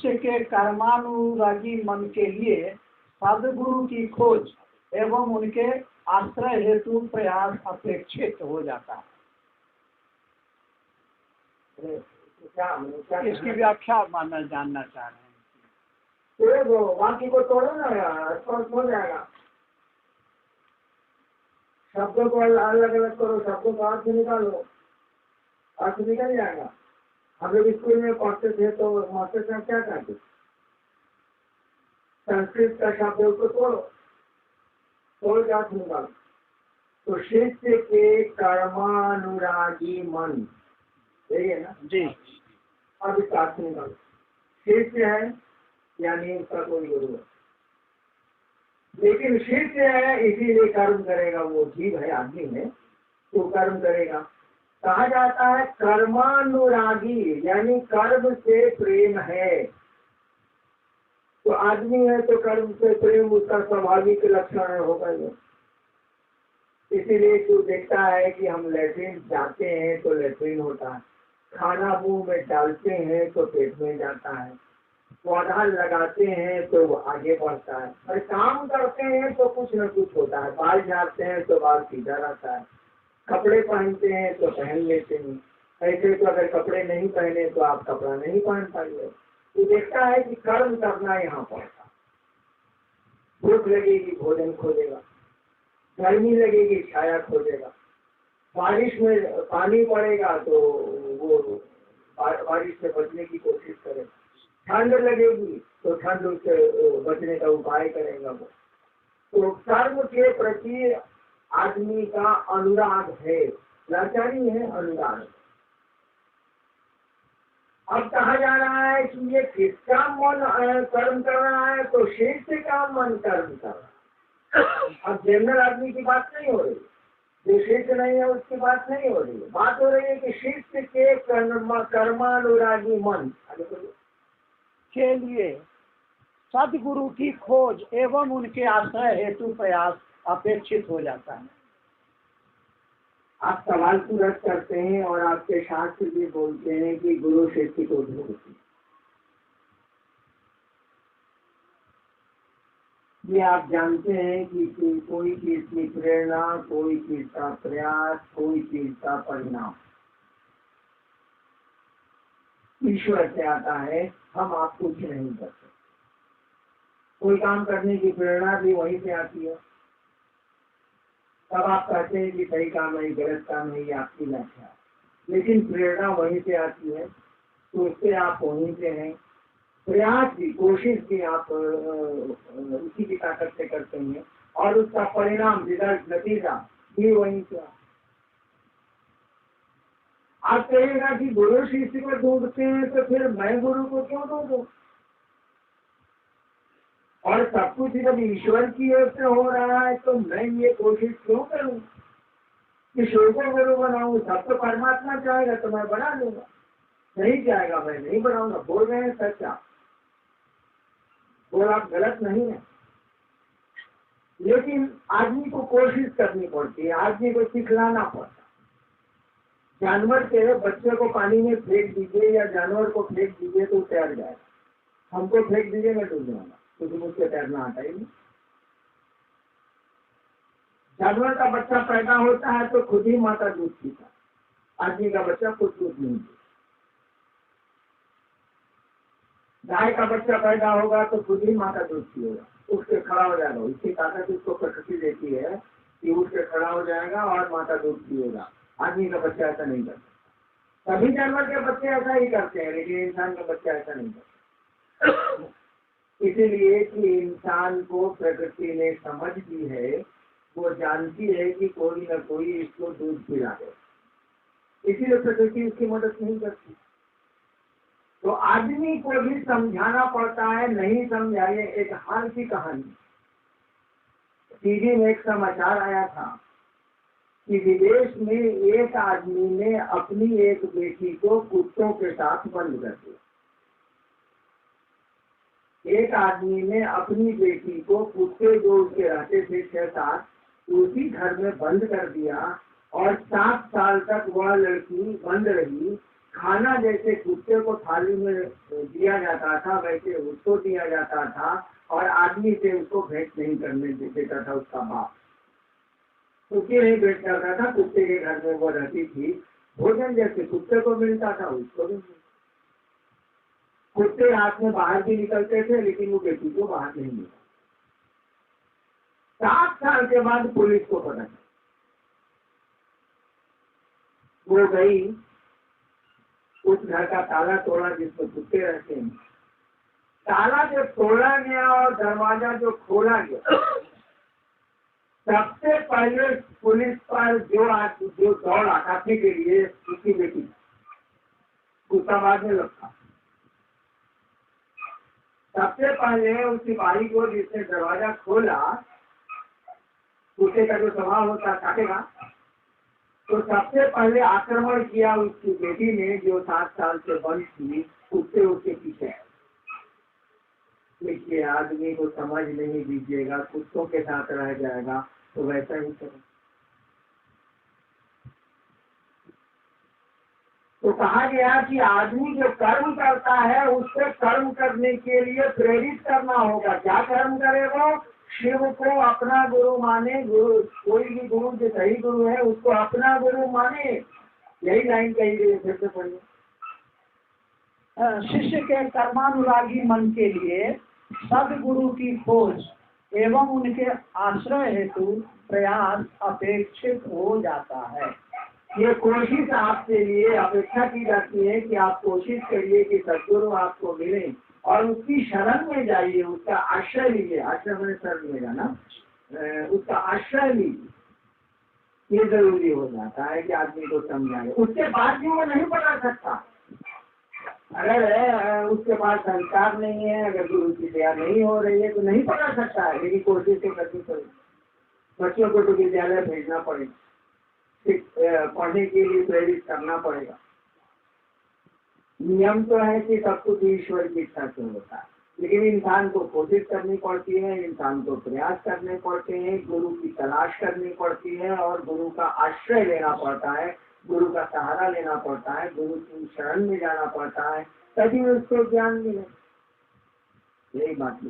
मनुष्य के कर्मानुरागी मन के लिए सदगुरु की खोज एवं उनके आश्रय हेतु प्रयास अपेक्षित हो जाता है। इसकी व्याख्या मानना जानना चाह रहे हैं। तो बाकी को तोड़ो ना यार, स्पष्ट हो जाएगा। शब्दों को अलग अलग करो, शब्दों को अर्थ निकालो, अर्थ निकल जाएगा। हम लोग स्कूल में पढ़ते थे तो मास्टर साहब क्या कहते, संस्कृत का शब्द उसको तोड़ो, तोड़ के अर्थ निकालो। तो शिष्य के कर्मानुरागी मन, यही है ना जी। अब इसका अर्थ निकालो। शिष्य है यानी उसका कोई गुरु है, लेकिन शिष्य है इसीलिए कर्म करेगा। वो जीव है, आदमी है, तो कर्म करेगा। कहा जाता है कर्मानुरागी, यानी कर्म से प्रेम है। तो आदमी है तो कर्म से प्रेम उसका स्वाभाविक लक्षण होगा ही। इसीलिए तू देखता है कि हम लैट्रिन जाते हैं तो लैट्रिन होता है, खाना मुंह में डालते हैं तो पेट में जाता है, पौधा लगाते हैं तो आगे बढ़ता है, और काम करते हैं तो कुछ न कुछ होता है। बाल झाड़ते हैं तो बाल सीधा रहता है, कपड़े पहनते हैं तो पहन लेते हैं। ऐसे तो अगर कपड़े नहीं पहने तो आप कपड़ा नहीं पहन पाएंगे। तो देखता है कि कर्म करना यहाँ पड़ता। भूख लगेगी भोजन खोजेगा, गर्मी लगेगी छाया खोजेगा, बारिश में पानी पड़ेगा तो वो बारिश से बचने की कोशिश करेगा, ठंड लगेगी तो ठंड से बचने का उपाय करेगा वो। तो कर्म के प्रति आदमी का अनुराग है, लाचारी है, अनुराग। अब कहा जा रहा है कि ये किसका मन कर्म कर रहा है, तो शिष्य का मन कर्म कर रहा है। अब जनरल आदमी की बात नहीं हो रही, जो शिष्य नहीं है उसकी बात नहीं हो रही है। बात हो रही है कि शिष्य के कर्मानुरागी मन के लिए सदगुरु की खोज एवं उनके आश्रय हेतु प्रयास अपेक्षित हो जाता है। आप सवाल पूरा करते हैं और आपके शास्त्र भी बोलते हैं कि गुरु शिष्य को ढूंढते। ये आप जानते हैं कि कोई चीज की प्रेरणा, कोई चीज का प्रयास, कोई चीज का परिणाम ईश्वर से आता है। हम आप कुछ नहीं करते। कोई काम करने की प्रेरणा भी वहीं से आती है, तब आप कहते हैं कि सही काम है, गलत काम है, ये आपकी व्याख्या। लेकिन प्रेरणा वहीं से आती है, तो उससे आप वहीं से हैं। प्रयास की कोशिश भी आप उसी की ताकत से करते हैं, और उसका परिणाम रिजल्ट नतीजा भी वहीं से। आप कहेगा कि गुरु शिष्य को ढूंढते हैं तो फिर मैं गुरु को क्यों ढूंढूं, और सब कुछ जब ईश्वर की ओर से हो रहा है तो मैं ये कोशिश क्यों करूं कि शिव को गुरु बनाऊं। सब तो परमात्मा चाहेगा तो मैं बना लूंगा, नहीं चाहेगा मैं नहीं बनाऊंगा। बोल रहे हैं सच्चा, बोल आप गलत नहीं है। लेकिन आदमी को कोशिश करनी पड़ती है, आदमी को सिखलाना पड़ता। जानवर के बच्चे को पानी में फेंक दीजिए या जानवर को फेंक दीजिए तो तैर जाएगा। हमको फेंक दीजिए मैं डूब जाऊंगा, क्योंकि मुझसे तैरना आता ही नहीं। जानवर का बच्चा पैदा होता है तो खुद ही माता दूध पीता, आदमी का बच्चा खुद दूध नहीं पीता। गाय का बच्चा पैदा होगा तो खुद ही माता दूध पिएगा, उठ के खड़ा हो जाएगा। इसकी ताकत उसको प्रकृति देती है कि उठ के खड़ा हो जाएगा और माता दूध पिएगा। आदमी का बच्चा ऐसा नहीं करता। सभी जानवर के बच्चे ऐसा ही करते हैं, लेकिन इंसान का बच्चा ऐसा नहीं करता। इसीलिए कि इंसान को प्रकृति ने समझ दी है, वो जानती है कि कोई न कोई इसको दूध पिला दे, इसीलिए प्रकृति उसकी मदद नहीं करती। तो आदमी को भी समझाना पड़ता है, नहीं समझाए। एक हाल की कहानी, टीवी में एक समाचार आया था कि विदेश में एक आदमी ने अपनी एक बेटी को कुत्तों के साथ बंद कर दिया। एक आदमी ने अपनी बेटी को कुत्ते जो उसके रहते थे 6-7 उसी घर में बंद कर दिया, और 7 साल तक वह लड़की बंद रही, खाना जैसे कुत्ते को थाली में दिया जाता था वैसे उसको दिया जाता था, और आदमी से उसको भेंट नहीं करने देता था उसका बाप। कुत्ते नहीं भेंट करता था, कुत्ते के घर में वो रहती थी, भोजन जैसे कुत्ते को मिलता था उसको भी मिलता। कुत्ते रात में बाहर भी निकलते थे, लेकिन वो बेटी को बाहर नहीं निकलता। 7 साल के बाद पुलिस को पता चला, वो गई, उस घर का ताला तोड़ा जिसमें कुत्ते रहते हैं। ताला जो तोड़ा गया और दरवाजा जो खोला गया, सबसे पहले पुलिस पर जो दौड़ हटाने के लिए उसकी बेटी, कुत्ता बाद में लगता। सबसे पहले उस सिपाही को जिसने दरवाजा खोला, कुत्ते का जो स्वभाव होता काटेगा, तो सबसे पहले आक्रमण किया उसकी बेटी ने, जो 7 साल से बंद थी, कुत्ते उसके पीछे। देखिए, आदमी को समझ नहीं दीजिएगा, कुत्तों के साथ रह जाएगा तो वैसा ही करें। तो कहा गया कि आदमी जो कर्म करता है उसको कर्म करने के लिए प्रेरित करना होगा। क्या कर्म करे वो? शिव को अपना गुरु माने, गुरु कोई भी गुरु जो सही गुरु है उसको अपना गुरु माने। यही लाइन कही गई, फिर से पढ़िए। शिष्य के कर्मानुरागी मन के लिए सदगुरु की खोज एवं उनके आश्रय हेतु प्रयास अपेक्षित हो जाता है। ये कोशिश आपके लिए अपेक्षा की जाती है कि आप कोशिश करिए कि सदगुरु आपको मिले और उसकी शरण में जाइए, उसका आश्रय लीजिए। आश्रय मैंने शरण में जाना, उसका आश्रय लीजिए। ये जरूरी हो जाता है कि आदमी को समझाए। उसके बाद भी वो नहीं बता सकता। अगर उसके पास संस्कार नहीं है, अगर गुरु की दया नहीं हो रही है तो नहीं पढ़ा सकता है, लेकिन कोशिश तो करनी पड़ेगी। बच्चों को तो विद्यालय भेजना पड़ेगा, पढ़ने के लिए प्रेरित करना पड़ेगा। नियम तो है कि सब कुछ ईश्वर की इच्छा से होता है, लेकिन इंसान को कोशिश करनी पड़ती है, इंसान को प्रयास करने पड़ते हैं, गुरु की तलाश करनी पड़ती है और गुरु का आश्रय लेना पड़ता है, गुरु का सहारा लेना पड़ता है, गुरु की शरण में जाना पड़ता है, तभी उसको ज्ञान मिले। यही बात है।